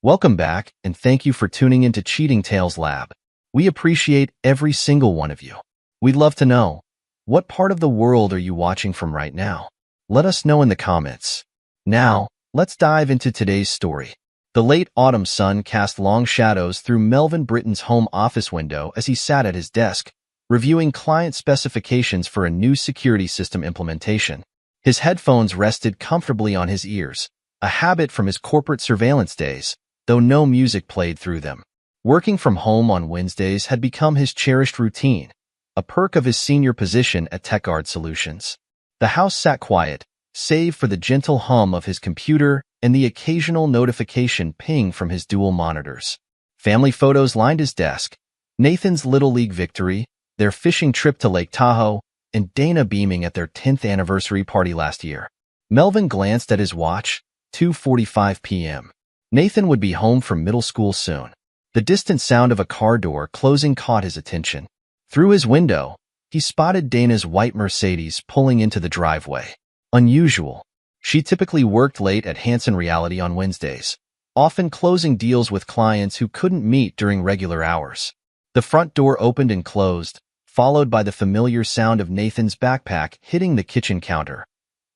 Welcome back, and thank you for tuning into Cheating Tales Lab. We appreciate every single one of you. We'd love to know, what part of the world are you watching from right now? Let us know in the comments. Now, let's dive into today's story. The late autumn sun cast long shadows through Melvin Britton's home office window as he sat at his desk, reviewing client specifications for a new security system implementation. His headphones rested comfortably on his ears, a habit from his corporate surveillance days, though no music played through them. Working from home on Wednesdays had become his cherished routine, a perk of his senior position at TechGuard Solutions. The house sat quiet, save for the gentle hum of his computer and the occasional notification ping from his dual monitors. Family photos lined his desk: Nathan's Little League victory, their fishing trip to Lake Tahoe, and Dana beaming at their 10th anniversary party last year. Melvin glanced at his watch, 2:45 p.m. Nathan would be home from middle school soon. The distant sound of a car door closing caught his attention. Through his window, he spotted Dana's white Mercedes pulling into the driveway. Unusual. She typically worked late at Hanson Reality on Wednesdays, often closing deals with clients who couldn't meet during regular hours. The front door opened and closed, followed by the familiar sound of Nathan's backpack hitting the kitchen counter,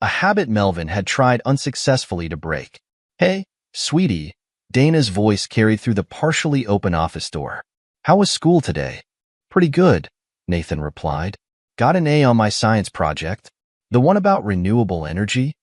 a habit Melvin had tried unsuccessfully to break. "Hey, sweetie," Dana's voice carried through the partially open office door. "How was school today?" "Pretty good," Nathan replied. "Got an A on my science project. The one about renewable energy?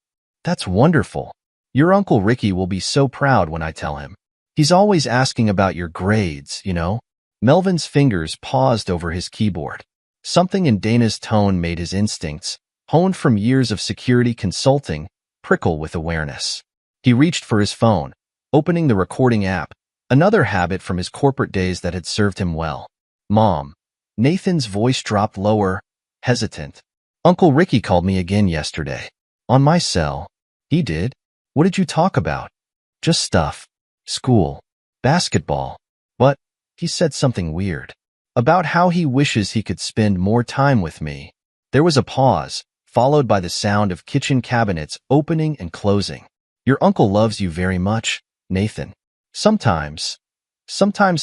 That's wonderful. Your Uncle Ricky will be so proud when I tell him. He's always asking about your grades, you know." Melvin's fingers paused over his keyboard. Something in Dana's tone made his instincts, honed from years of security consulting, prickle with awareness. He reached for his phone, opening the recording app, another habit from his corporate days that had served him well. "Mom." Nathan's voice dropped lower, hesitant. "Uncle Ricky called me again yesterday. On my cell." "He did? What did you talk about?" "Just stuff. School. Basketball. But he said something weird. About how he wishes he could spend more time with me." There was a pause, followed by the sound of kitchen cabinets opening and closing. "Your uncle loves you very much, Nathan." Sometimes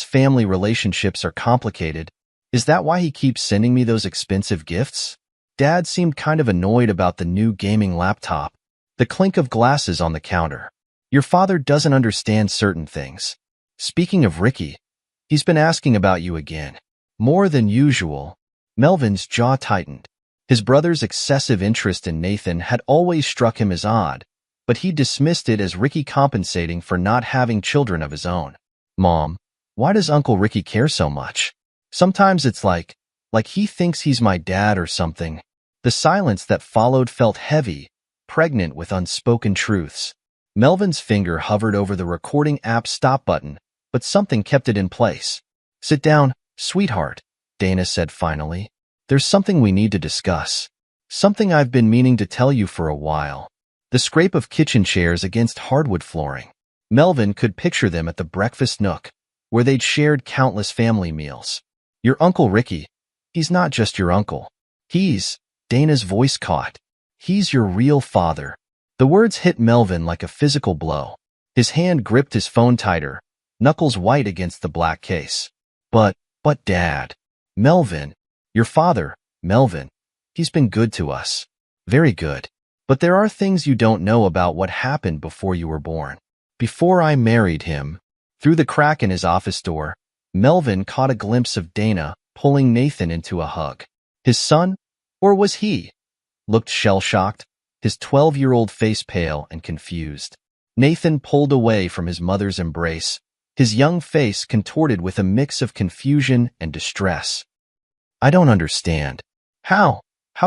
family relationships are complicated. Is that why he keeps sending me those expensive gifts?" Dad seemed kind of annoyed about the new gaming laptop, the clink of glasses on the counter. "Your father doesn't understand certain things. Speaking of Ricky, he's been asking about you again." More than usual. Melvin's jaw tightened. His brother's excessive interest in Nathan had always struck him as odd, but he dismissed it as Ricky compensating for not having children of his own. "Mom, why does Uncle Ricky care so much? Sometimes it's like he thinks he's my dad or something." The silence that followed felt heavy, pregnant with unspoken truths. Melvin's finger hovered over the recording app's stop button, but something kept it in place. "Sit down, sweetheart," Dana said finally. "There's something we need to discuss. Something I've been meaning to tell you for a while." The scrape of kitchen chairs against hardwood flooring. Melvin could picture them at the breakfast nook, where they'd shared countless family meals. "Your Uncle Ricky, he's not just your uncle. Dana's voice caught. "He's your real father." The words hit Melvin like a physical blow. His hand gripped his phone tighter, knuckles white against the black case. But Dad." "Melvin, your father, Melvin. He's been good to us. Very good. But there are things you don't know about what happened before you were born. Before I married him." Through the crack in his office door, Melvin caught a glimpse of Dana pulling Nathan into a hug. His son, or was he, looked shell-shocked, his 12-year-old face pale and confused. Nathan pulled away from his mother's embrace, his young face contorted with a mix of confusion and distress. "I don't understand. How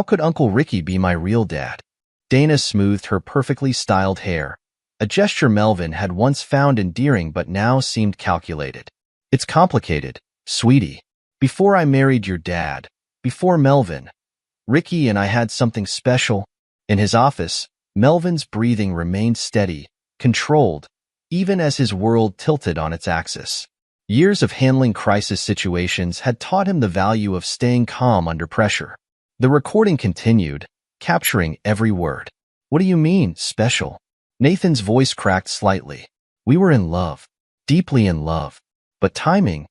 could Uncle Ricky be my real dad?" Dana smoothed her perfectly styled hair, a gesture Melvin had once found endearing but now seemed calculated. "It's complicated, sweetie. Before I married your dad, before Melvin, Ricky and I had something special." In his office, Melvin's breathing remained steady, controlled, even as his world tilted on its axis. Years of handling crisis situations had taught him the value of staying calm under pressure. The recording continued, capturing every word. "What do you mean, special?" Nathan's voice cracked slightly. "We were in love. deeply in love. But timing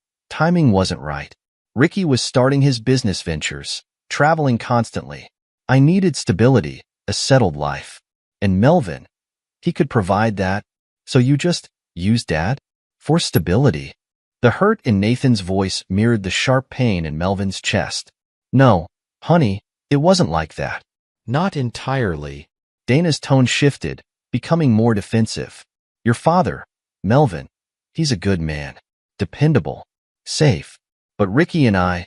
wasn't right. Ricky was starting his business ventures, traveling constantly. I needed stability, a settled life. And Melvin, he could provide that. So you just use Dad? For stability. The hurt in Nathan's voice mirrored the sharp pain in Melvin's chest. No, honey, it wasn't like that. Not entirely. Dana's tone shifted, becoming more defensive. Your father, Melvin, he's a good man, dependable, safe. But Ricky and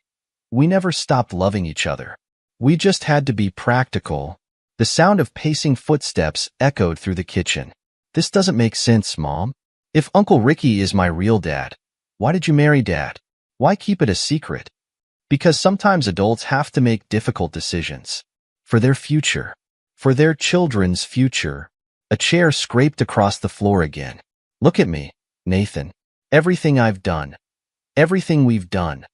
we never stopped loving each other. We just had to be practical. The sound of pacing footsteps echoed through the kitchen. This doesn't make sense, Mom. If Uncle Ricky is my real dad, why did you marry Dad? Why keep it a secret? Because sometimes adults have to make difficult decisions. For their future. For their children's future. A chair scraped across the floor again. Look at me, Nathan. Everything I've done, everything we've done,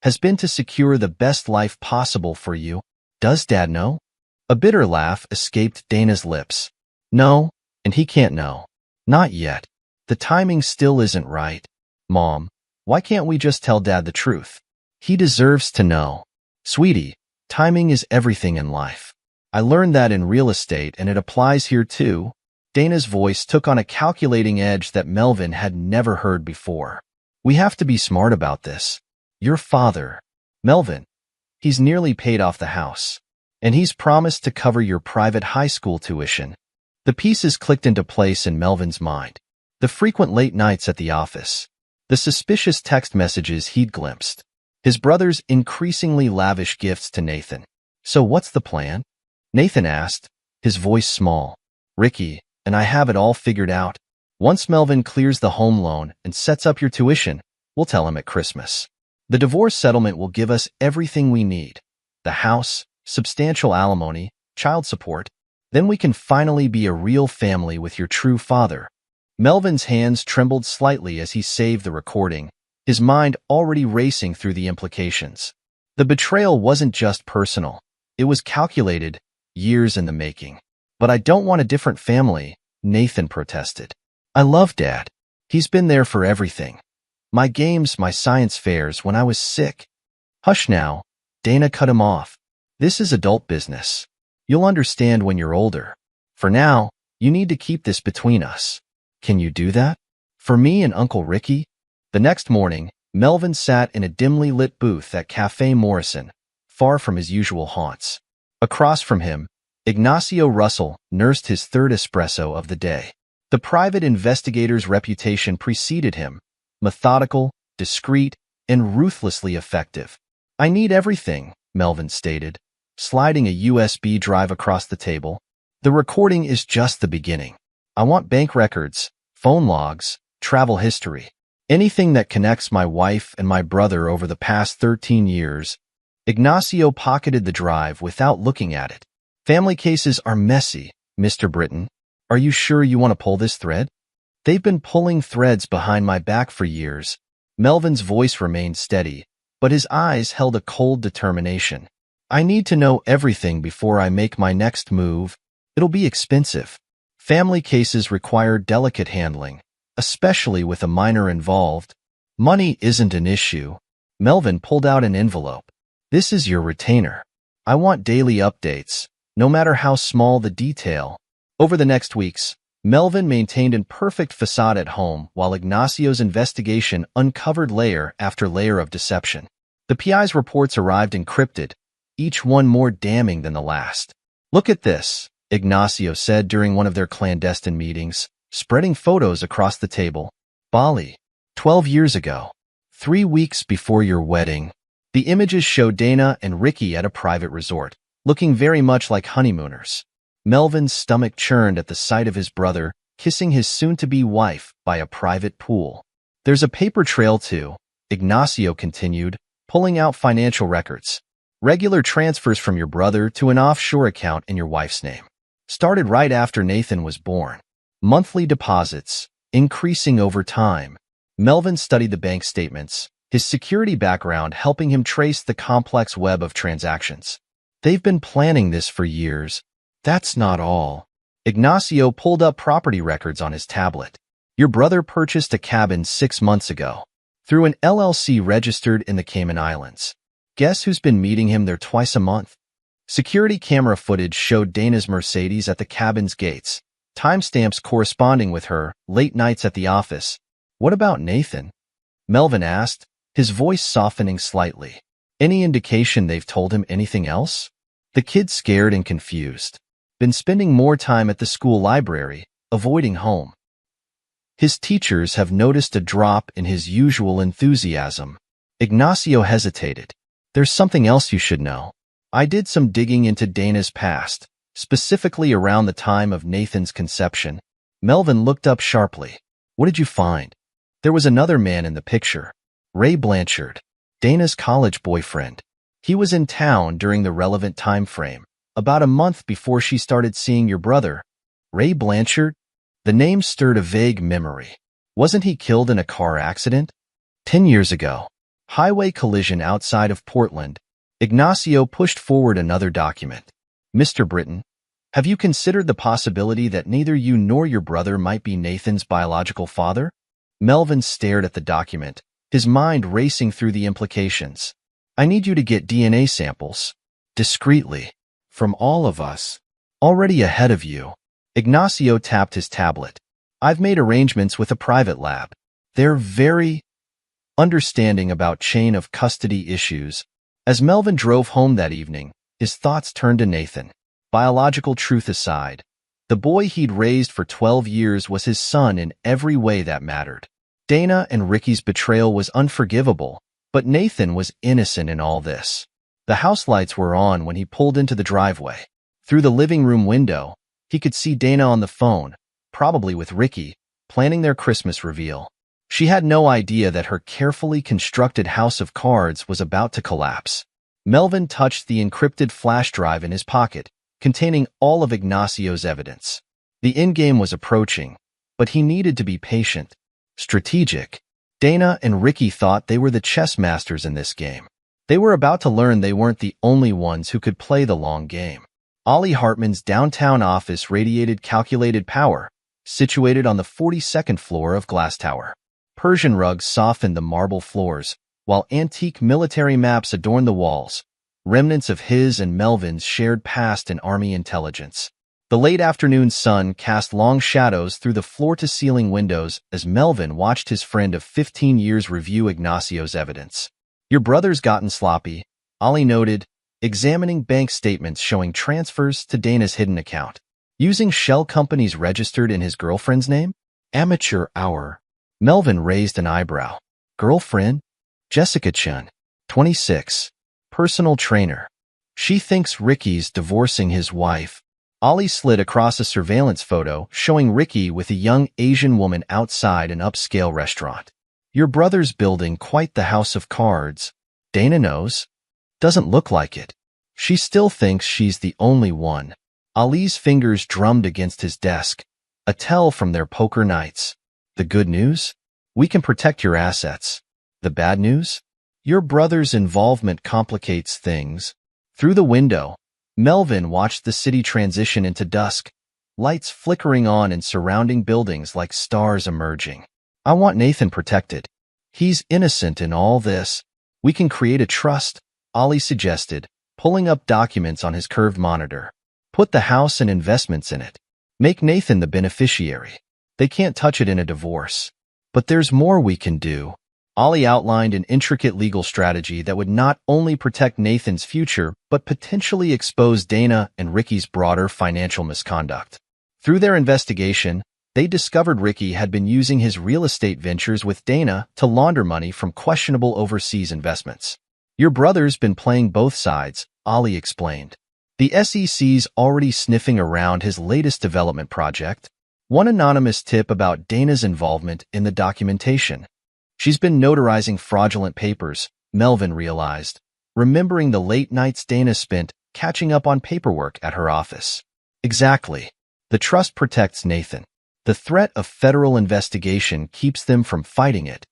has been to secure the best life possible for you. Does Dad know? A bitter laugh escaped Dana's lips. No, and he can't know. Not yet. The timing still isn't right. Mom, why can't we just tell Dad the truth? He deserves to know. Sweetie, timing is everything in life. I learned that in real estate, and it applies here too. Dana's voice took on a calculating edge that Melvin had never heard before. We have to be smart about this. Your father, Melvin, he's nearly paid off the house. And he's promised to cover your private high school tuition. The pieces clicked into place in Melvin's mind. The frequent late nights at the office. The suspicious text messages he'd glimpsed. His brother's increasingly lavish gifts to Nathan. So what's the plan? Nathan asked, his voice small. Ricky, and I have it all figured out. Once Melvin clears the home loan and sets up your tuition, we'll tell him at Christmas. The divorce settlement will give us everything we need. The house, substantial alimony, child support. Then we can finally be a real family with your true father. Melvin's hands trembled slightly as he saved the recording, his mind already racing through the implications. The betrayal wasn't just personal. It was calculated, years in the making. But I don't want a different family, Nathan protested. I love Dad. He's been there for everything. My games, my science fairs, when I was sick. Hush now, Dana cut him off. This is adult business. You'll understand when you're older. For now, you need to keep this between us. Can you do that? For me and Uncle Ricky? The next morning, Melvin sat in a dimly lit booth at Cafe Morrison, far from his usual haunts. Across from him, Ignacio Russell nursed his third espresso of the day. The private investigator's reputation preceded him, methodical, discreet, and ruthlessly effective. I need everything, Melvin stated, sliding a USB drive across the table. The recording is just the beginning. I want bank records, phone logs, travel history, anything that connects my wife and my brother over the past 13 years. Ignacio pocketed the drive without looking at it. Family cases are messy, Mr. Britton. Are you sure you want to pull this thread? They've been pulling threads behind my back for years. Melvin's voice remained steady, but his eyes held a cold determination. I need to know everything before I make my next move. It'll be expensive. Family cases require delicate handling, especially with a minor involved. Money isn't an issue. Melvin pulled out an envelope. This is your retainer. I want daily updates, no matter how small the detail. Over the next weeks, Melvin maintained a perfect facade at home while Ignacio's investigation uncovered layer after layer of deception. The PI's reports arrived encrypted, each one more damning than the last. Look at this, Ignacio said during one of their clandestine meetings, spreading photos across the table. Bali, 12 years ago. 3 weeks before your wedding. The images show Dana and Ricky at a private resort, looking very much like honeymooners. Melvin's stomach churned at the sight of his brother kissing his soon-to-be wife by a private pool. There's a paper trail too, Ignacio continued, pulling out financial records. Regular transfers from your brother to an offshore account in your wife's name. Started right after Nathan was born. Monthly deposits, increasing over time. Melvin studied the bank statements, his security background helping him trace the complex web of transactions. They've been planning this for years. That's not all. Ignacio pulled up property records on his tablet. Your brother purchased a cabin 6 months ago through an LLC registered in the Cayman Islands. Guess who's been meeting him there twice a month? Security camera footage showed Dana's Mercedes at the cabin's gates, timestamps corresponding with her late nights at the office. What about Nathan? Melvin asked, his voice softening slightly. Any indication they've told him anything else? The kid, scared and confused, been spending more time at the school library, avoiding home. His teachers have noticed a drop in his usual enthusiasm. Ignacio hesitated. There's something else you should know. I did some digging into Dana's past, specifically around the time of Nathan's conception. Melvin looked up sharply. What did you find? There was another man in the picture. Ray Blanchard, Dana's college boyfriend. He was in town during the relevant time frame, about a month before she started seeing your brother. Ray Blanchard? The name stirred a vague memory. Wasn't he killed in a car accident? 10 years ago. Highway collision outside of Portland. Ignacio pushed forward another document. Mr. Britton, have you considered the possibility that neither you nor your brother might be Nathan's biological father? Melvin stared at the document, his mind racing through the implications. I need you to get DNA samples, discreetly, from all of us. Already ahead of you. Ignacio tapped his tablet. I've made arrangements with a private lab. They're very understanding about chain of custody issues. As Melvin drove home that evening, his thoughts turned to Nathan. Biological truth aside, the boy he'd raised for 12 years was his son in every way that mattered. Dana and Ricky's betrayal was unforgivable, but Nathan was innocent in all this. The house lights were on when he pulled into the driveway. Through the living room window, he could see Dana on the phone, probably with Ricky, planning their Christmas reveal. She had no idea that her carefully constructed house of cards was about to collapse. Melvin touched the encrypted flash drive in his pocket, containing all of Ignacio's evidence. The endgame was approaching, but he needed to be patient, strategic. Dana and Ricky thought they were the chess masters in this game. They were about to learn they weren't the only ones who could play the long game. Ollie Hartman's downtown office radiated calculated power, situated on the 42nd floor of Glass Tower. Persian rugs softened the marble floors, while antique military maps adorned the walls, remnants of his and Melvin's shared past in Army intelligence. The late afternoon sun cast long shadows through the floor-to-ceiling windows as Melvin watched his friend of 15 years review Ignacio's evidence. Your brother's gotten sloppy, Ollie noted, examining bank statements showing transfers to Dana's hidden account. Using shell companies registered in his girlfriend's name? Amateur hour. Melvin raised an eyebrow. Girlfriend? Jessica Chun, 26. Personal trainer. She thinks Ricky's divorcing his wife. Ollie slid across a surveillance photo showing Ricky with a young Asian woman outside an upscale restaurant. Your brother's building quite the house of cards. Dana knows. Doesn't look like it. She still thinks she's the only one. Ollie's fingers drummed against his desk, a tell from their poker nights. The good news? We can protect your assets. The bad news? Your brother's involvement complicates things. Through the window, Melvin watched the city transition into dusk, lights flickering on in surrounding buildings like stars emerging. I want Nathan protected. He's innocent in all this. We can create a trust, Ollie suggested, pulling up documents on his curved monitor. Put the house and investments in it. Make Nathan the beneficiary. They can't touch it in a divorce. But there's more we can do. Ollie outlined an intricate legal strategy that would not only protect Nathan's future, but potentially expose Dana and Ricky's broader financial misconduct. Through their investigation, they discovered Ricky had been using his real estate ventures with Dana to launder money from questionable overseas investments. Your brother's been playing both sides, Ollie explained. The SEC's already sniffing around his latest development project. One anonymous tip about Dana's involvement in the documentation. She's been notarizing fraudulent papers, Melvin realized, remembering the late nights Dana spent catching up on paperwork at her office. Exactly. The trust protects Nathan. The threat of federal investigation keeps them from fighting it.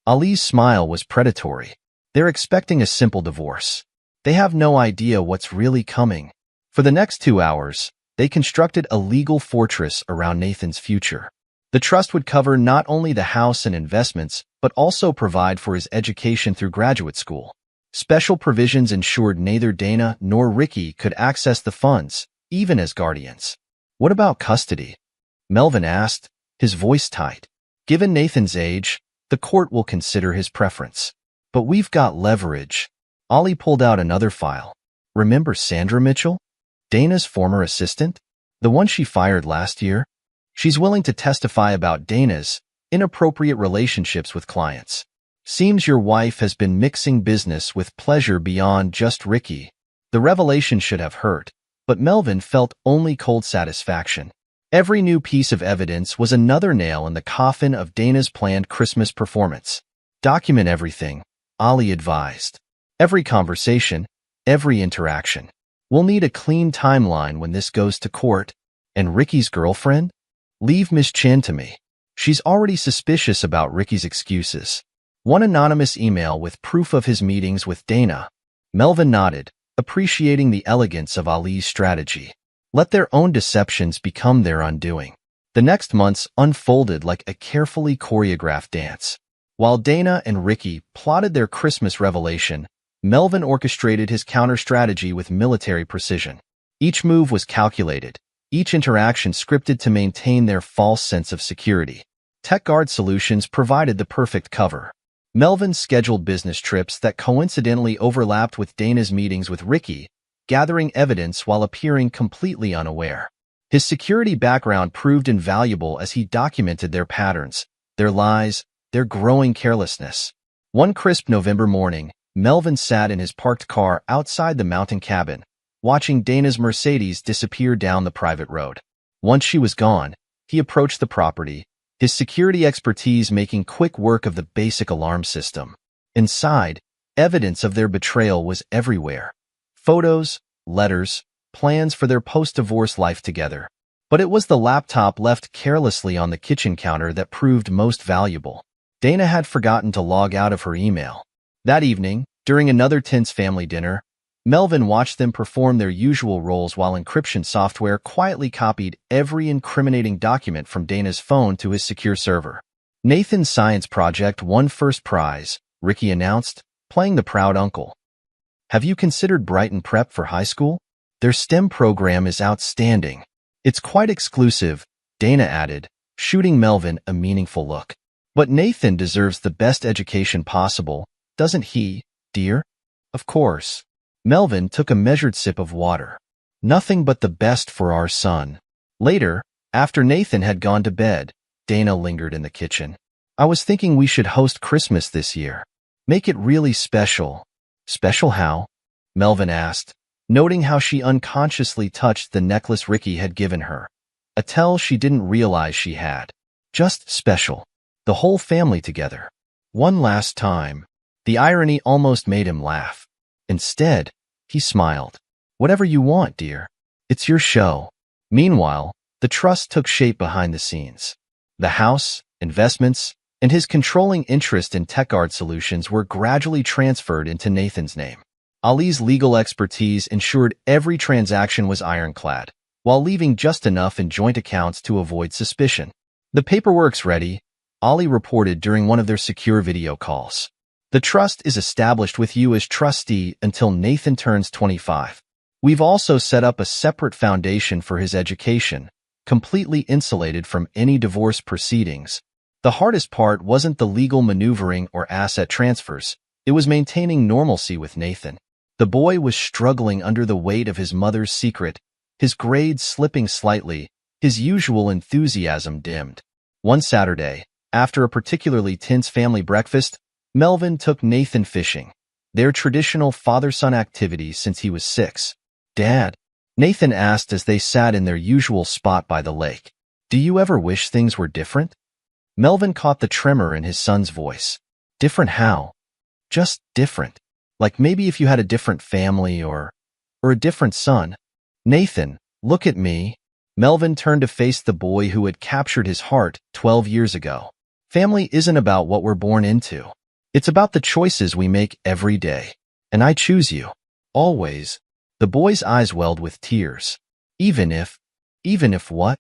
Ali's smile was predatory. They're expecting a simple divorce. They have no idea what's really coming. For the next 2 hours, they constructed a legal fortress around Nathan's future. The trust would cover not only the house and investments, but also provide for his education through graduate school. Special provisions ensured neither Dana nor Ricky could access the funds, even as guardians. What about custody? Melvin asked, his voice tight. Given Nathan's age, the court will consider his preference. But we've got leverage. Ollie pulled out another file. Remember Sandra Mitchell? Dana's former assistant? The one she fired last year? She's willing to testify about Dana's inappropriate relationships with clients. Seems your wife has been mixing business with pleasure beyond just Ricky. The revelation should have hurt, but Melvin felt only cold satisfaction. Every new piece of evidence was another nail in the coffin of Dana's planned Christmas performance. Document everything, Ollie advised. Every conversation, every interaction. We'll need a clean timeline when this goes to court. And Ricky's girlfriend? Leave Miss Chen to me. She's already suspicious about Ricky's excuses. One anonymous email with proof of his meetings with Dana. Melvin nodded, appreciating the elegance of Ali's strategy. Let their own deceptions become their undoing. The next months unfolded like a carefully choreographed dance. While Dana and Ricky plotted their Christmas revelation, Melvin orchestrated his counter-strategy with military precision. Each move was calculated, each interaction scripted to maintain their false sense of security. TechGuard Solutions provided the perfect cover. Melvin scheduled business trips that coincidentally overlapped with Dana's meetings with Ricky, gathering evidence while appearing completely unaware. His security background proved invaluable as he documented their patterns, their lies, their growing carelessness. One crisp November morning, Melvin sat in his parked car outside the mountain cabin, watching Dana's Mercedes disappear down the private road. Once she was gone, he approached the property, his security expertise making quick work of the basic alarm system. Inside, evidence of their betrayal was everywhere. Photos, letters, plans for their post-divorce life together. But it was the laptop left carelessly on the kitchen counter that proved most valuable. Dana had forgotten to log out of her email. That evening, during another tense family dinner, Melvin watched them perform their usual roles while encryption software quietly copied every incriminating document from Dana's phone to his secure server. Nathan's science project won first prize, Ricky announced, playing the proud uncle. Have you considered Brighton Prep for high school? Their STEM program is outstanding. It's quite exclusive, Dana added, shooting Melvin a meaningful look. But Nathan deserves the best education possible, doesn't he, dear? Of course. Melvin took a measured sip of water. Nothing but the best for our son. Later, after Nathan had gone to bed, Dana lingered in the kitchen. I was thinking we should host Christmas this year. Make it really special. Special how? Melvin asked, noting how she unconsciously touched the necklace Ricky had given her. A tell she didn't realize she had. Just special. The whole family together. One last time. The irony almost made him laugh. Instead, he smiled. Whatever you want, dear. It's your show. Meanwhile, the trust took shape behind the scenes. The house, investments, and his controlling interest in TechGuard Solutions were gradually transferred into Nathan's name. Ali's legal expertise ensured every transaction was ironclad, while leaving just enough in joint accounts to avoid suspicion. The paperwork's ready, Ali reported during one of their secure video calls. The trust is established with you as trustee until Nathan turns 25. We've also set up a separate foundation for his education, completely insulated from any divorce proceedings. The hardest part wasn't the legal maneuvering or asset transfers. It was maintaining normalcy with Nathan. The boy was struggling under the weight of his mother's secret, his grades slipping slightly, his usual enthusiasm dimmed. One Saturday, after a particularly tense family breakfast, Melvin took Nathan fishing, their traditional father-son activity since he was 6. Dad, Nathan asked as they sat in their usual spot by the lake, do you ever wish things were different? Melvin caught the tremor in his son's voice. Different how? Just different. Like maybe if you had a different family or a different son. Nathan, look at me. Melvin turned to face the boy who had captured his heart 12 years ago. Family isn't about what we're born into. It's about the choices we make every day. And I choose you. Always. The boy's eyes welled with tears. Even if what?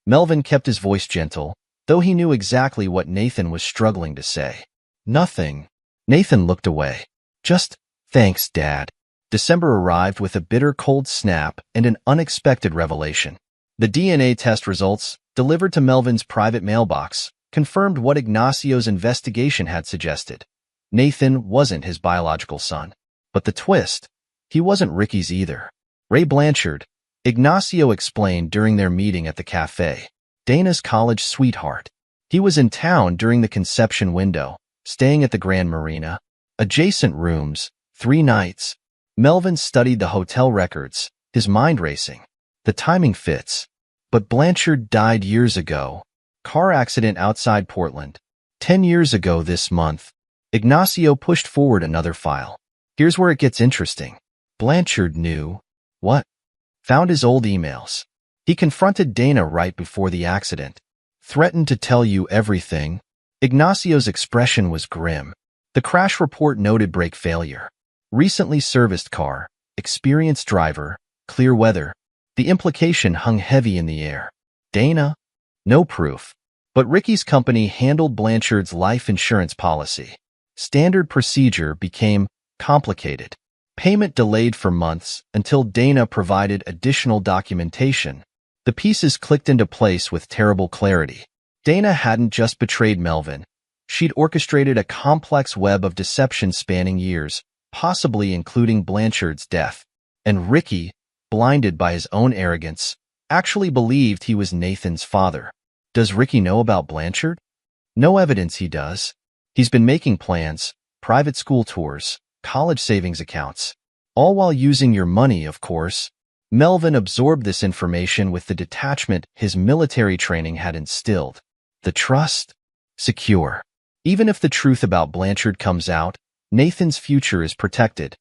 Melvin kept his voice gentle, though he knew exactly what Nathan was struggling to say. Nothing. Nathan looked away. Just, thanks, Dad. December arrived with a bitter cold snap and an unexpected revelation. The DNA test results, delivered to Melvin's private mailbox, confirmed what Ignacio's investigation had suggested. Nathan wasn't his biological son. But the twist, he wasn't Ricky's either. Ray Blanchard, Ignacio explained during their meeting at the cafe, Dana's college sweetheart. He was in town during the conception window, staying at the Grand Marina. Adjacent rooms, 3 nights. Melvin studied the hotel records, his mind racing. The timing fits. But Blanchard died years ago. Car accident outside Portland. 10 years ago this month. Ignacio pushed forward another file. Here's where it gets interesting. Blanchard knew. What? Found his old emails. He confronted Dana right before the accident. Threatened to tell you everything. Ignacio's expression was grim. The crash report noted brake failure. Recently serviced car, experienced driver, clear weather. The implication hung heavy in the air. Dana? No proof. But Ricky's company handled Blanchard's life insurance policy. Standard procedure became complicated. Payment delayed for months until Dana provided additional documentation. The pieces clicked into place with terrible clarity. Dana hadn't just betrayed Melvin. She'd orchestrated a complex web of deception spanning years, possibly including Blanchard's death. And Ricky, blinded by his own arrogance, actually believed he was Nathan's father. Does Ricky know about Blanchard? No evidence he does. He's been making plans, private school tours, college savings accounts, all while using your money, of course. Melvin absorbed this information with the detachment his military training had instilled. The trust? Secure. Even if the truth about Blanchard comes out, Nathan's future is protected.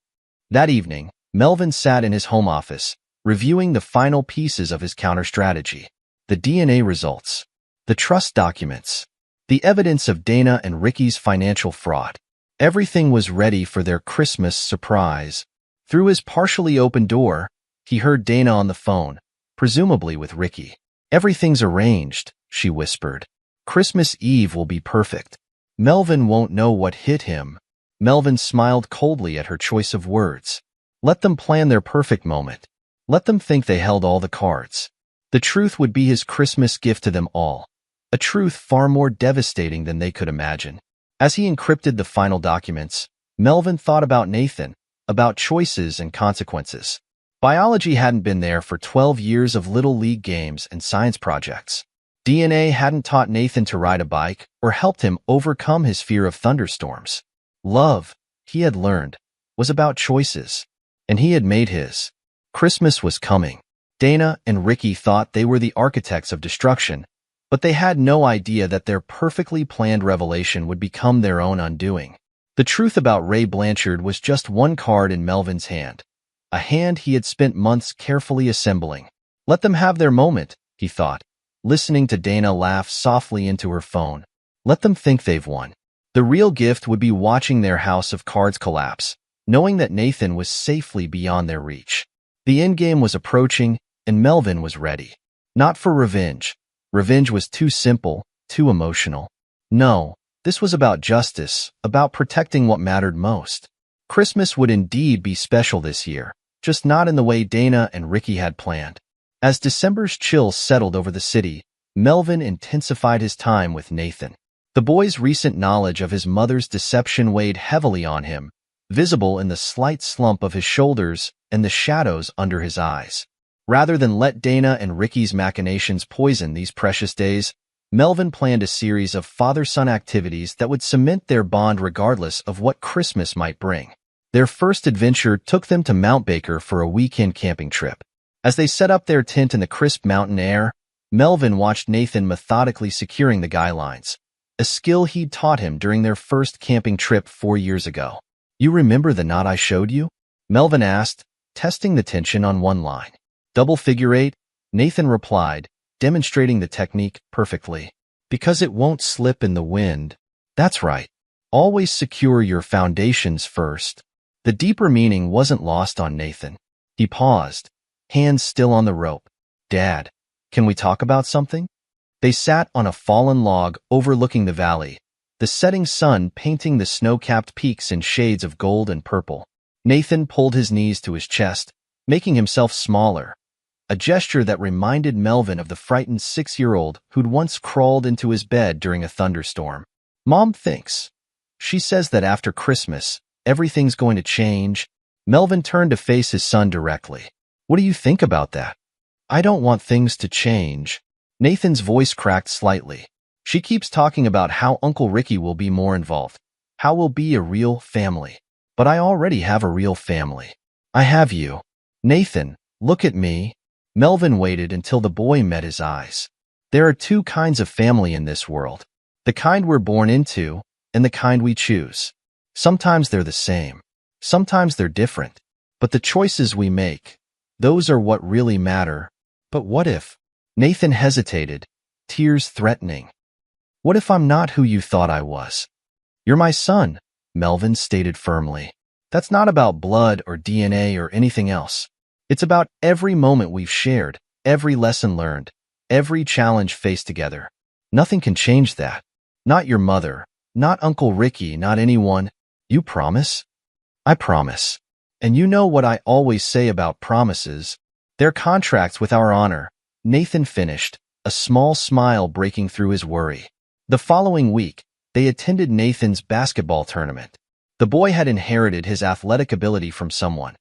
That evening, Melvin sat in his home office, reviewing the final pieces of his counter-strategy. The DNA results. The trust documents. The evidence of Dana and Ricky's financial fraud. Everything was ready for their Christmas surprise. Through his partially open door, he heard Dana on the phone, presumably with Ricky. Everything's arranged, she whispered. Christmas Eve will be perfect. Melvin won't know what hit him. Melvin smiled coldly at her choice of words. Let them plan their perfect moment. Let them think they held all the cards. The truth would be his Christmas gift to them all. A truth far more devastating than they could imagine. As he encrypted the final documents, Melvin thought about Nathan, about choices and consequences. Biology hadn't been there for 12 years of little league games and science projects. DNA hadn't taught Nathan to ride a bike or helped him overcome his fear of thunderstorms. Love, he had learned, was about choices, and he had made his. Christmas was coming. Dana and Ricky thought they were the architects of destruction, but they had no idea that their perfectly planned revelation would become their own undoing. The truth about Ray Blanchard was just one card in Melvin's hand, a hand he had spent months carefully assembling. Let them have their moment, he thought, listening to Dana laugh softly into her phone. Let them think they've won. The real gift would be watching their house of cards collapse, knowing that Nathan was safely beyond their reach. The endgame was approaching, and Melvin was ready. Not for revenge. Revenge was too simple, too emotional. No, this was about justice, about protecting what mattered most. Christmas would indeed be special this year, just not in the way Dana and Ricky had planned. As December's chill settled over the city, Melvin intensified his time with Nathan. The boy's recent knowledge of his mother's deception weighed heavily on him, visible in the slight slump of his shoulders and the shadows under his eyes. Rather than let Dana and Ricky's machinations poison these precious days, Melvin planned a series of father-son activities that would cement their bond regardless of what Christmas might bring. Their first adventure took them to Mount Baker for a weekend camping trip. As they set up their tent in the crisp mountain air, Melvin watched Nathan methodically securing the guy lines, a skill he'd taught him during their first camping trip 4 years ago. You remember the knot I showed you? Melvin asked, testing the tension on one line. Double figure eight, Nathan replied, demonstrating the technique perfectly. Because it won't slip in the wind. That's right. Always secure your foundations first. The deeper meaning wasn't lost on Nathan. He paused, hands still on the rope. Dad, can we talk about something? They sat on a fallen log overlooking the valley, the setting sun painting the snow-capped peaks in shades of gold and purple. Nathan pulled his knees to his chest, making himself smaller, a gesture that reminded Melvin of the frightened 6-year-old who'd once crawled into his bed during a thunderstorm. Mom thinks. She says that after Christmas, everything's going to change. Melvin turned to face his son directly. What do you think about that? I don't want things to change. Nathan's voice cracked slightly. She keeps talking about how Uncle Ricky will be more involved, how we'll be a real family. But I already have a real family. I have you. Nathan, look at me. Melvin waited until the boy met his eyes. There are two kinds of family in this world. The kind we're born into, and the kind we choose. Sometimes they're the same. Sometimes they're different. But the choices we make, those are what really matter. But what if? Nathan hesitated, tears threatening. What if I'm not who you thought I was? You're my son, Melvin stated firmly. That's not about blood or DNA or anything else. It's about every moment we've shared, every lesson learned, every challenge faced together. Nothing can change that. Not your mother, not Uncle Ricky, not anyone. You promise? I promise. And you know what I always say about promises. They're contracts with our honor. Nathan finished, a small smile breaking through his worry. The following week, they attended Nathan's basketball tournament. The boy had inherited his athletic ability from someone.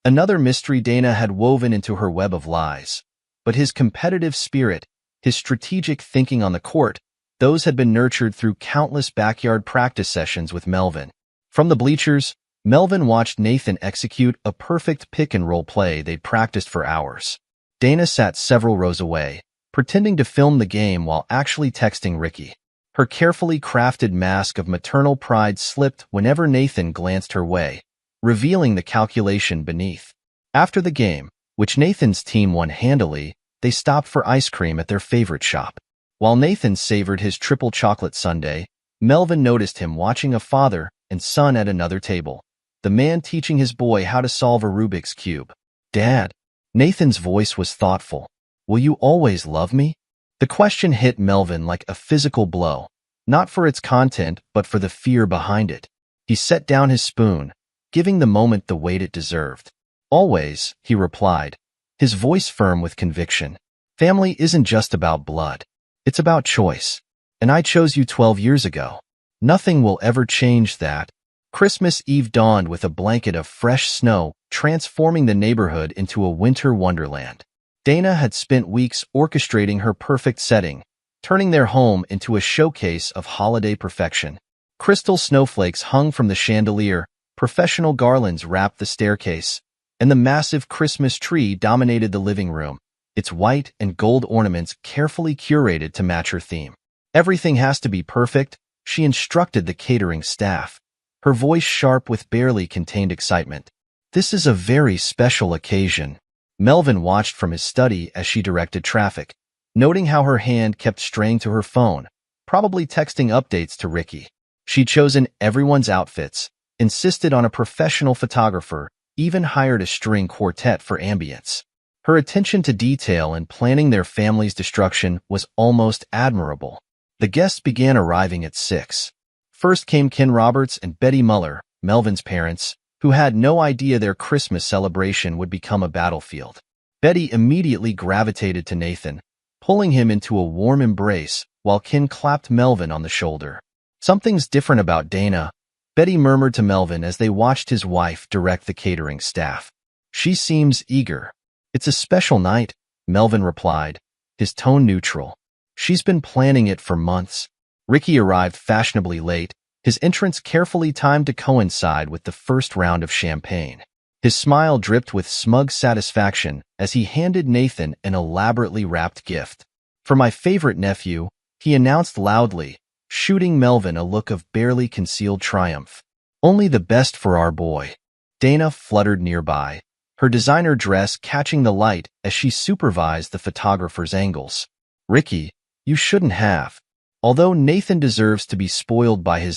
Another mystery Dana had woven into her web of lies. But his competitive spirit, his strategic thinking on the court, those had been nurtured through countless backyard practice sessions with Melvin. From the bleachers, Melvin watched Nathan execute a perfect pick-and-roll play they'd practiced for hours. Dana sat several rows away, pretending to film the game while actually texting Ricky. Her carefully crafted mask of maternal pride slipped whenever Nathan glanced her way, revealing the calculation beneath. After the game, which Nathan's team won handily, they stopped for ice cream at their favorite shop. While Nathan savored his triple chocolate sundae, Melvin noticed him watching a father and son at another table, the man teaching his boy how to solve a Rubik's Cube. Dad, Nathan's voice was thoughtful. Will you always love me? The question hit Melvin like a physical blow, not for its content, but for the fear behind it. He set down his spoon, giving the moment the weight it deserved. Always, he replied, his voice firm with conviction. Family isn't just about blood. It's about choice. And I chose you 12 years ago. Nothing will ever change that. Christmas Eve dawned with a blanket of fresh snow, transforming the neighborhood into a winter wonderland. Dana had spent weeks orchestrating her perfect setting, turning their home into a showcase of holiday perfection. Crystal snowflakes hung from the chandelier, professional garlands wrapped the staircase, and the massive Christmas tree dominated the living room, its white and gold ornaments carefully curated to match her theme. Everything has to be perfect, she instructed the catering staff, her voice sharp with barely contained excitement. This is a very special occasion. Melvin watched from his study as she directed traffic, noting how her hand kept straying to her phone, probably texting updates to Ricky. She'd chosen everyone's outfits, insisted on a professional photographer, even hired a string quartet for ambience. Her attention to detail in planning their family's destruction was almost admirable. The guests began arriving at 6. First came Ken Roberts and Betty Muller, Melvin's parents, who had no idea their Christmas celebration would become a battlefield. Betty immediately gravitated to Nathan, pulling him into a warm embrace while Ken clapped Melvin on the shoulder. Something's different about Dana, Betty murmured to Melvin as they watched his wife direct the catering staff. She seems eager. It's a special night, Melvin replied, his tone neutral. She's been planning it for months. Ricky arrived fashionably late, his entrance carefully timed to coincide with the first round of champagne. His smile dripped with smug satisfaction as he handed Nathan an elaborately wrapped gift. For my favorite nephew, he announced loudly, shooting Melvin a look of barely concealed triumph. Only the best for our boy. Dana fluttered nearby, her designer dress catching the light as she supervised the photographer's angles. Ricky, you shouldn't have. Although Nathan deserves to be spoiled by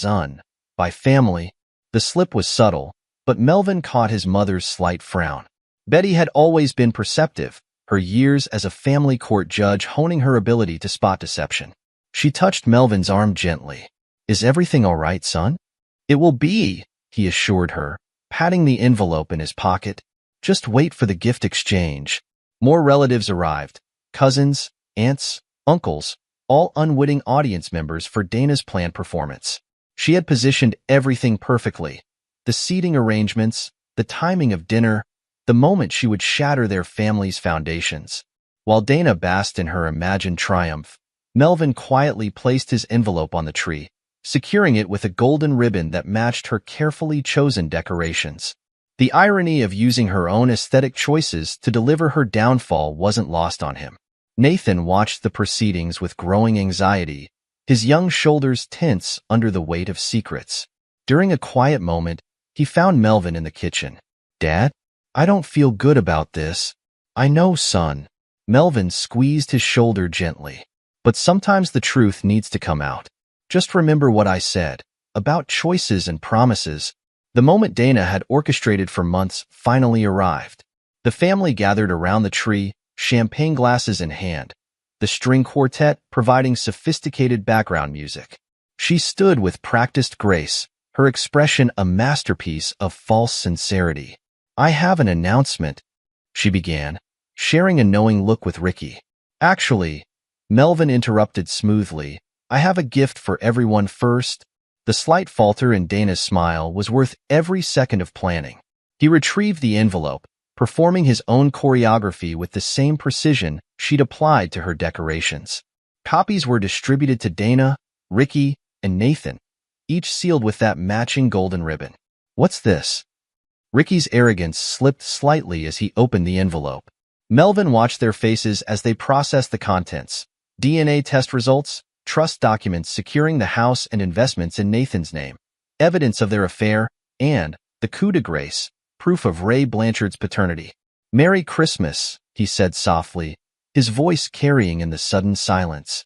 by family, the slip was subtle, but Melvin caught his mother's slight frown. Betty had always been perceptive, her years as a family court judge honing her ability to spot deception. She touched Melvin's arm gently. "Is everything all right, son?" "It will be," he assured her, patting the envelope in his pocket. "Just wait for the gift exchange." More relatives arrived. Cousins, aunts, uncles, all unwitting audience members for Dana's planned performance. She had positioned everything perfectly. The seating arrangements, the timing of dinner, the moment she would shatter their family's foundations. While Dana basked in her imagined triumph, Melvin quietly placed his envelope on the tree, securing it with a golden ribbon that matched her carefully chosen decorations. The irony of using her own aesthetic choices to deliver her downfall wasn't lost on him. Nathan watched the proceedings with growing anxiety, his young shoulders tense under the weight of secrets. During a quiet moment, he found Melvin in the kitchen. "Dad, I don't feel good about this." "I know, son." Melvin squeezed his shoulder gently. "But sometimes the truth needs to come out. Just remember what I said about choices and promises." The moment Dana had orchestrated for months finally arrived. The family gathered around the tree, champagne glasses in hand, the string quartet providing sophisticated background music. She stood with practiced grace, her expression a masterpiece of false sincerity. "I have an announcement," she began, sharing a knowing look with Ricky. "Actually," Melvin interrupted smoothly, "I have a gift for everyone first." The slight falter in Dana's smile was worth every second of planning. He retrieved the envelope, performing his own choreography with the same precision she'd applied to her decorations. Copies were distributed to Dana, Ricky, and Nathan, each sealed with that matching golden ribbon. "What's this?" Ricky's arrogance slipped slightly as he opened the envelope. Melvin watched their faces as they processed the contents. DNA test results, trust documents securing the house and investments in Nathan's name, evidence of their affair, and the coup de grace, proof of Ray Blanchard's paternity. "Merry Christmas," he said softly, his voice carrying in the sudden silence.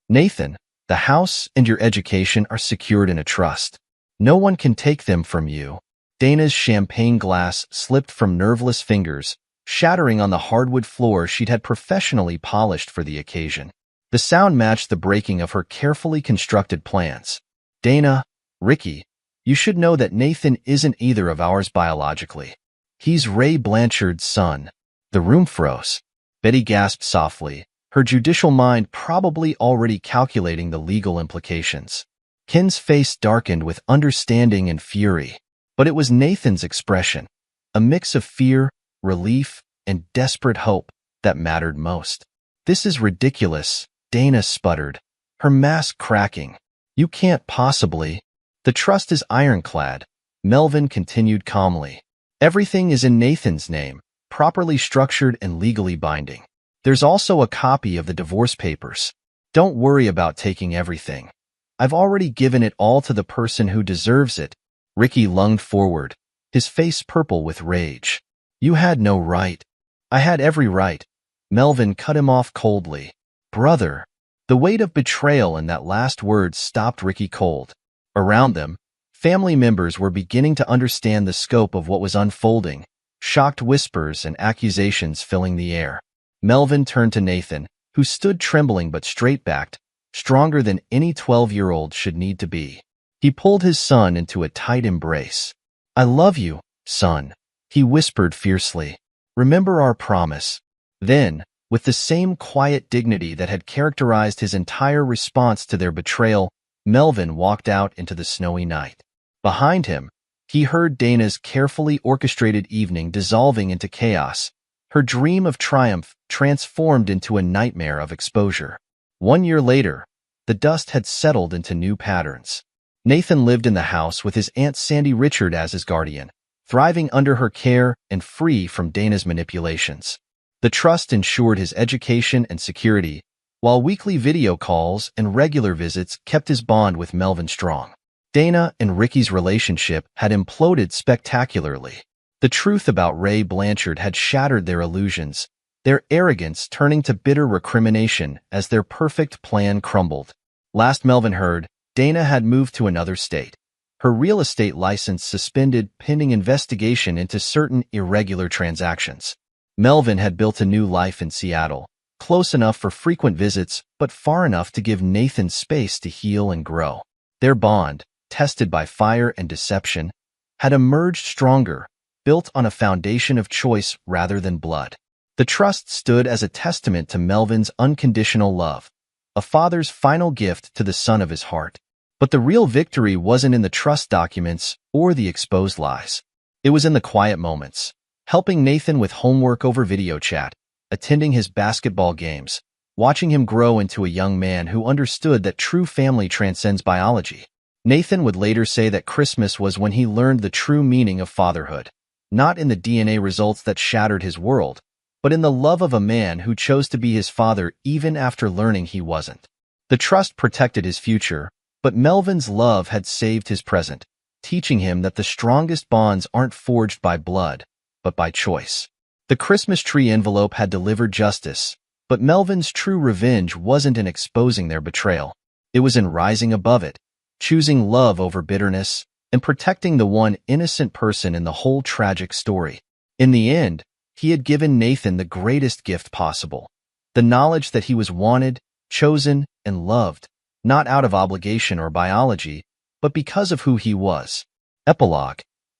"Nathan, the house and your education are secured in a trust. No one can take them from you." Dana's champagne glass slipped from nerveless fingers, shattering on the hardwood floor she'd had professionally polished for the occasion. The sound matched the breaking of her carefully constructed plans. "Dana, Ricky, you should know that Nathan isn't either of ours biologically. He's Ray Blanchard's son." The room froze. Betty gasped softly, her judicial mind probably already calculating the legal implications. Ken's face darkened with understanding and fury. But it was Nathan's expression, a mix of fear, relief, and desperate hope, that mattered most. "This is ridiculous," Dana sputtered, her mask cracking. "You can't possibly." "The trust is ironclad," Melvin continued calmly. "Everything is in Nathan's name, properly structured and legally binding. There's also a copy of the divorce papers. Don't worry about taking everything. I've already given it all to the person who deserves it." Ricky lunged forward, his face purple with rage. "You had no right." "I had every right." Melvin cut him off coldly. "Brother." The weight of betrayal in that last word stopped Ricky cold. Around them, family members were beginning to understand the scope of what was unfolding, shocked whispers and accusations filling the air. Melvin turned to Nathan, who stood trembling but straight-backed, stronger than any 12-year-old should need to be. He pulled his son into a tight embrace. "I love you, son," he whispered fiercely. "Remember our promise." Then, with the same quiet dignity that had characterized his entire response to their betrayal, Melvin walked out into the snowy night. Behind him, he heard Dana's carefully orchestrated evening dissolving into chaos, her dream of triumph transformed into a nightmare of exposure. 1 year later, the dust had settled into new patterns. Nathan lived in the house with his Aunt Sandy Richard as his guardian, thriving under her care and free from Dana's manipulations. The trust ensured his education and security, while weekly video calls and regular visits kept his bond with Melvin strong. Dana and Ricky's relationship had imploded spectacularly. The truth about Ray Blanchard had shattered their illusions, their arrogance turning to bitter recrimination as their perfect plan crumbled. Last Melvin heard, Dana had moved to another state, her real estate license suspended pending investigation into certain irregular transactions. Melvin had built a new life in Seattle, close enough for frequent visits, but far enough to give Nathan space to heal and grow. Their bond, tested by fire and deception, had emerged stronger, built on a foundation of choice rather than blood. The trust stood as a testament to Melvin's unconditional love, a father's final gift to the son of his heart. But the real victory wasn't in the trust documents or the exposed lies. It was in the quiet moments, helping Nathan with homework over video chat, attending his basketball games, watching him grow into a young man who understood that true family transcends biology. Nathan would later say that Christmas was when he learned the true meaning of fatherhood, not in the DNA results that shattered his world, but in the love of a man who chose to be his father even after learning he wasn't. The trust protected his future, but Melvin's love had saved his present, teaching him that the strongest bonds aren't forged by blood, but by choice. The Christmas tree envelope had delivered justice, but Melvin's true revenge wasn't in exposing their betrayal. It was in rising above it, choosing love over bitterness, and protecting the one innocent person in the whole tragic story. In the end, he had given Nathan the greatest gift possible, the knowledge that he was wanted, chosen, and loved, not out of obligation or biology, but because of who he was. Epilogue.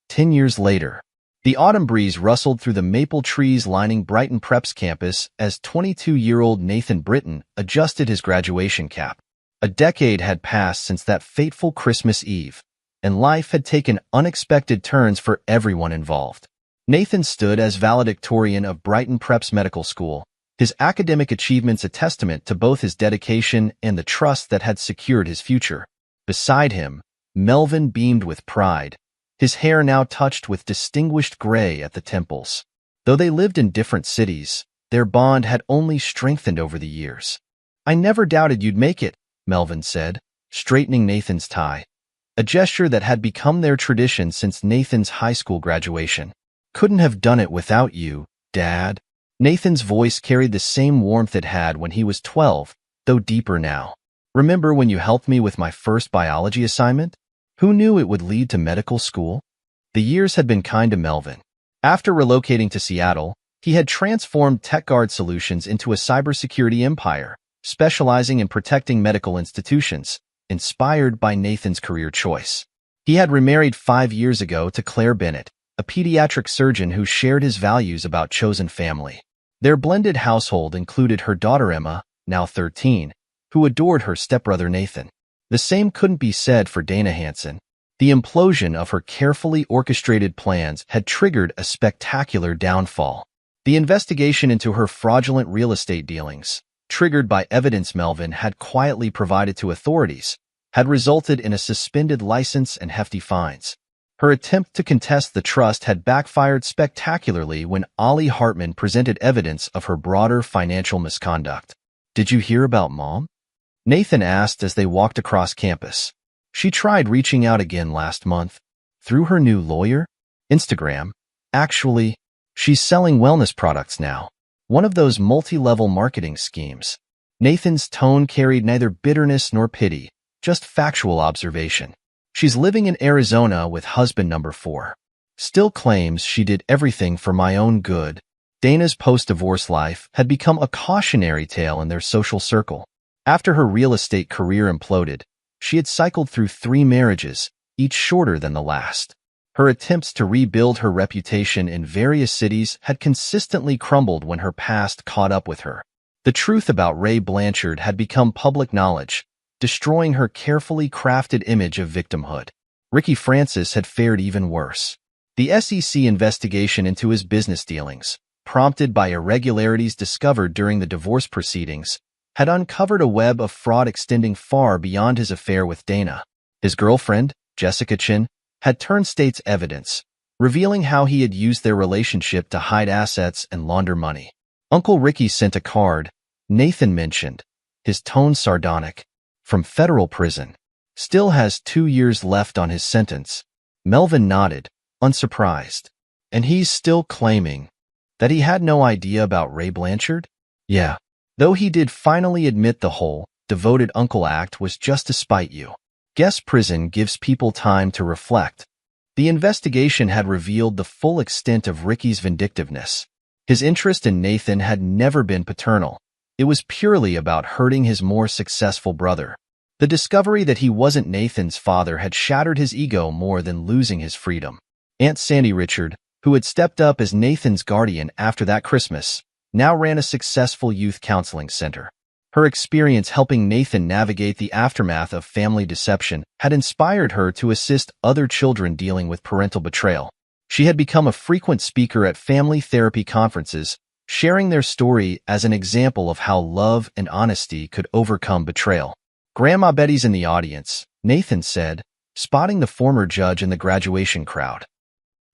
10 years later. The autumn breeze rustled through the maple trees lining Brighton Prep's campus as 22-year-old Nathan Britton adjusted his graduation cap. A decade had passed since that fateful Christmas Eve, and life had taken unexpected turns for everyone involved. Nathan stood as valedictorian of Brighton Prep's medical school, his academic achievements a testament to both his dedication and the trust that had secured his future. Beside him, Melvin beamed with pride, his hair now touched with distinguished gray at the temples. Though they lived in different cities, their bond had only strengthened over the years. "I never doubted you'd make it," Melvin said, straightening Nathan's tie, a gesture that had become their tradition since Nathan's high school graduation. "Couldn't have done it without you, Dad." Nathan's voice carried the same warmth it had when he was 12, though deeper now. "Remember when you helped me with my first biology assignment? Who knew it would lead to medical school?" The years had been kind to Melvin. After relocating to Seattle, he had transformed TechGuard Solutions into a cybersecurity empire, specializing in protecting medical institutions, inspired by Nathan's career choice. He had remarried 5 years ago to Claire Bennett, a pediatric surgeon who shared his values about chosen family. Their blended household included her daughter Emma, now 13, who adored her stepbrother Nathan. The same couldn't be said for Dana Hansen. The implosion of her carefully orchestrated plans had triggered a spectacular downfall. The investigation into her fraudulent real estate dealings, triggered by evidence Melvin had quietly provided to authorities, had resulted in a suspended license and hefty fines. Her attempt to contest the trust had backfired spectacularly when Ollie Hartman presented evidence of her broader financial misconduct. "Did you hear about Mom?" Nathan asked as they walked across campus. "She tried reaching out again last month. Through her new lawyer? Instagram. Actually, she's selling wellness products now. One of those multi-level marketing schemes." Nathan's tone carried neither bitterness nor pity, just factual observation. "She's living in Arizona with husband number 4. Still claims she did everything for my own good." Dana's post-divorce life had become a cautionary tale in their social circle. After her real estate career imploded, she had cycled through 3 marriages, each shorter than the last. Her attempts to rebuild her reputation in various cities had consistently crumbled when her past caught up with her. The truth about Ray Blanchard had become public knowledge, destroying her carefully crafted image of victimhood. Ricky Francis had fared even worse. The SEC investigation into his business dealings, prompted by irregularities discovered during the divorce proceedings, had uncovered a web of fraud extending far beyond his affair with Dana. His girlfriend, Jessica Chin, had turned state's evidence, revealing how he had used their relationship to hide assets and launder money. Uncle Ricky sent a card, Nathan mentioned, his tone sardonic, from federal prison. Still has 2 years left on his sentence. Melvin nodded, unsurprised. "And he's still claiming that he had no idea about Ray Blanchard?" "Yeah. Though he did finally admit the whole devoted uncle act was just to spite you." Guess prison gives people time to reflect. The investigation had revealed the full extent of Ricky's vindictiveness. His interest in Nathan had never been paternal. It was purely about hurting his more successful brother. The discovery that he wasn't Nathan's father had shattered his ego more than losing his freedom. Aunt Sandy Richard, who had stepped up as Nathan's guardian after that Christmas, now ran a successful youth counseling center. Her experience helping Nathan navigate the aftermath of family deception had inspired her to assist other children dealing with parental betrayal. She had become a frequent speaker at family therapy conferences, sharing their story as an example of how love and honesty could overcome betrayal. "Grandma Betty's in the audience," Nathan said, spotting the former judge in the graduation crowd.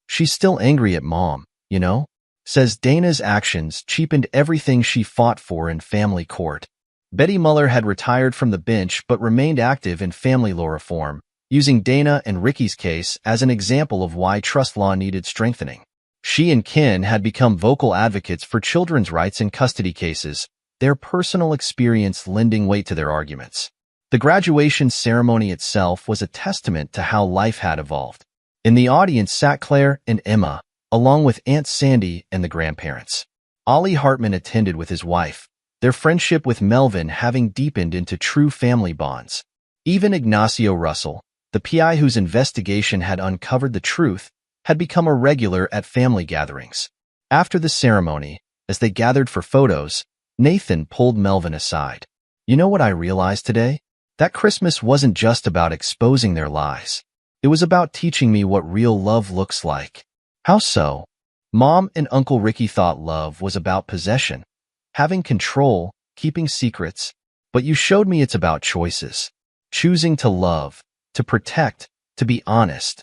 "She's still angry at Mom, you know?" says Dana's actions cheapened everything she fought for in family court. Betty Muller had retired from the bench but remained active in family law reform, using Dana and Ricky's case as an example of why trust law needed strengthening. She and Ken had become vocal advocates for children's rights in custody cases, their personal experience lending weight to their arguments. The graduation ceremony itself was a testament to how life had evolved. In the audience sat Claire and Emma, along with Aunt Sandy and the grandparents. Ollie Hartman attended with his wife, their friendship with Melvin having deepened into true family bonds. Even Ignacio Russell, the PI whose investigation had uncovered the truth, had become a regular at family gatherings. After the ceremony, as they gathered for photos, Nathan pulled Melvin aside. "You know what I realized today? That Christmas wasn't just about exposing their lies. It was about teaching me what real love looks like." "How so?" "Mom and Uncle Ricky thought love was about possession, having control, keeping secrets, but you showed me it's about choices. Choosing to love, to protect, to be honest,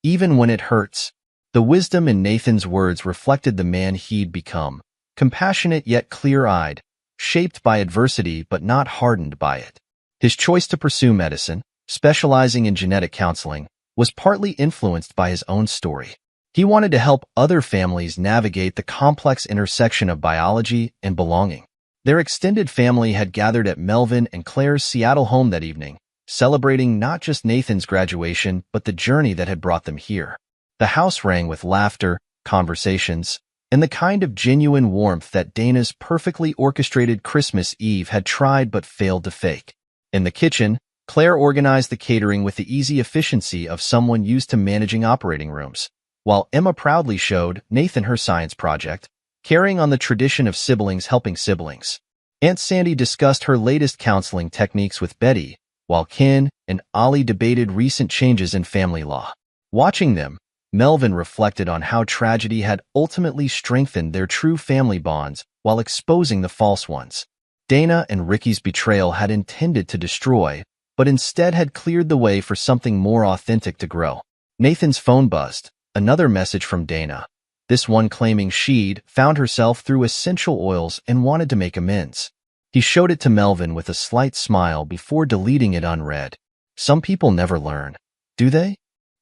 even when it hurts." The wisdom in Nathan's words reflected the man he'd become, compassionate yet clear-eyed, shaped by adversity but not hardened by it. His choice to pursue medicine, specializing in genetic counseling, was partly influenced by his own story. He wanted to help other families navigate the complex intersection of biology and belonging. Their extended family had gathered at Melvin and Claire's Seattle home that evening, celebrating not just Nathan's graduation but the journey that had brought them here. The house rang with laughter, conversations, and the kind of genuine warmth that Dana's perfectly orchestrated Christmas Eve had tried but failed to fake. In the kitchen, Claire organized the catering with the easy efficiency of someone used to managing operating rooms, while Emma proudly showed Nathan her science project, carrying on the tradition of siblings helping siblings. Aunt Sandy discussed her latest counseling techniques with Betty, while Ken and Ollie debated recent changes in family law. Watching them, Melvin reflected on how tragedy had ultimately strengthened their true family bonds while exposing the false ones. Dana and Ricky's betrayal had intended to destroy, but instead had cleared the way for something more authentic to grow. Nathan's phone buzzed, another message from Dana, this one claiming she'd found herself through essential oils and wanted to make amends. He showed it to Melvin with a slight smile before deleting it unread. "Some people never learn, do they?"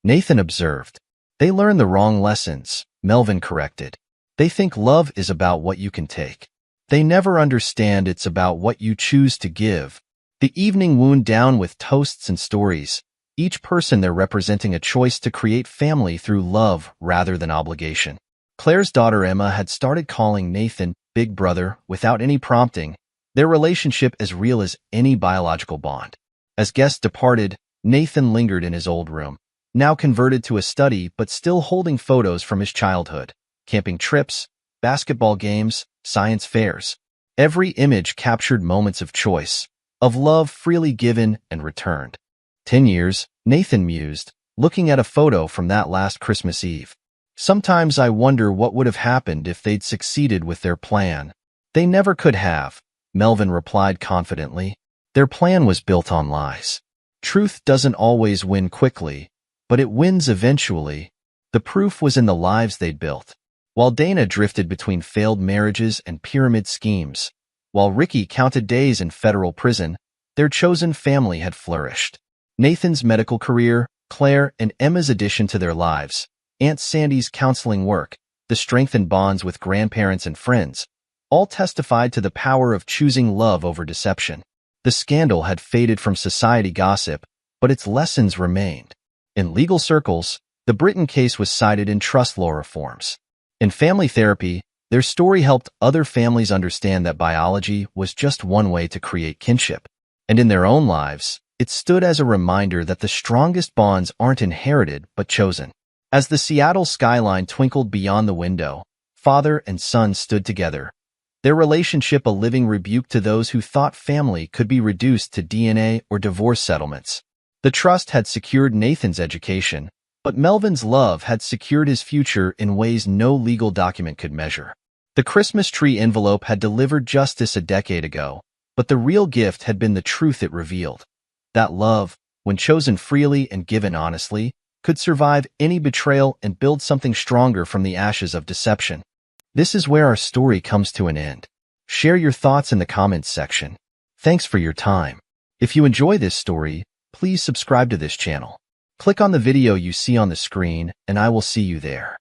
Nathan observed. "They learn the wrong lessons," Melvin corrected. "They think love is about what you can take. They never understand it's about what you choose to give." The evening wound down with toasts and stories, each person there representing a choice to create family through love rather than obligation. Claire's daughter Emma had started calling Nathan Big Brother without any prompting, their relationship as real as any biological bond. As guests departed, Nathan lingered in his old room, now converted to a study but still holding photos from his childhood, camping trips, basketball games, science fairs. Every image captured moments of choice, of love freely given and returned. 10 years, Nathan mused, looking at a photo from that last Christmas Eve. "Sometimes I wonder what would have happened if they'd succeeded with their plan." "They never could have," Melvin replied confidently. "Their plan was built on lies. Truth doesn't always win quickly, but it wins eventually." The proof was in the lives they'd built. While Dana drifted between failed marriages and pyramid schemes, while Ricky counted days in federal prison, their chosen family had flourished. Nathan's medical career, Claire and Emma's addition to their lives, Aunt Sandy's counseling work, the strengthened bonds with grandparents and friends, all testified to the power of choosing love over deception. The scandal had faded from society gossip, but its lessons remained. In legal circles, the Britton case was cited in trust law reforms. In family therapy, Their story helped other families understand that biology was just one way to create kinship. And in their own lives, it stood as a reminder that the strongest bonds aren't inherited but chosen. As the Seattle skyline twinkled beyond the window, father and son stood together, their relationship a living rebuke to those who thought family could be reduced to DNA or divorce settlements. The trust had secured Nathan's education, but Melvin's love had secured his future in ways no legal document could measure. The Christmas tree envelope had delivered justice a decade ago, but the real gift had been the truth it revealed. That love, when chosen freely and given honestly, could survive any betrayal and build something stronger from the ashes of deception. This is where our story comes to an end. Share your thoughts in the comments section. Thanks for your time. If you enjoy this story, please subscribe to this channel. Click on the video you see on the screen, and I will see you there.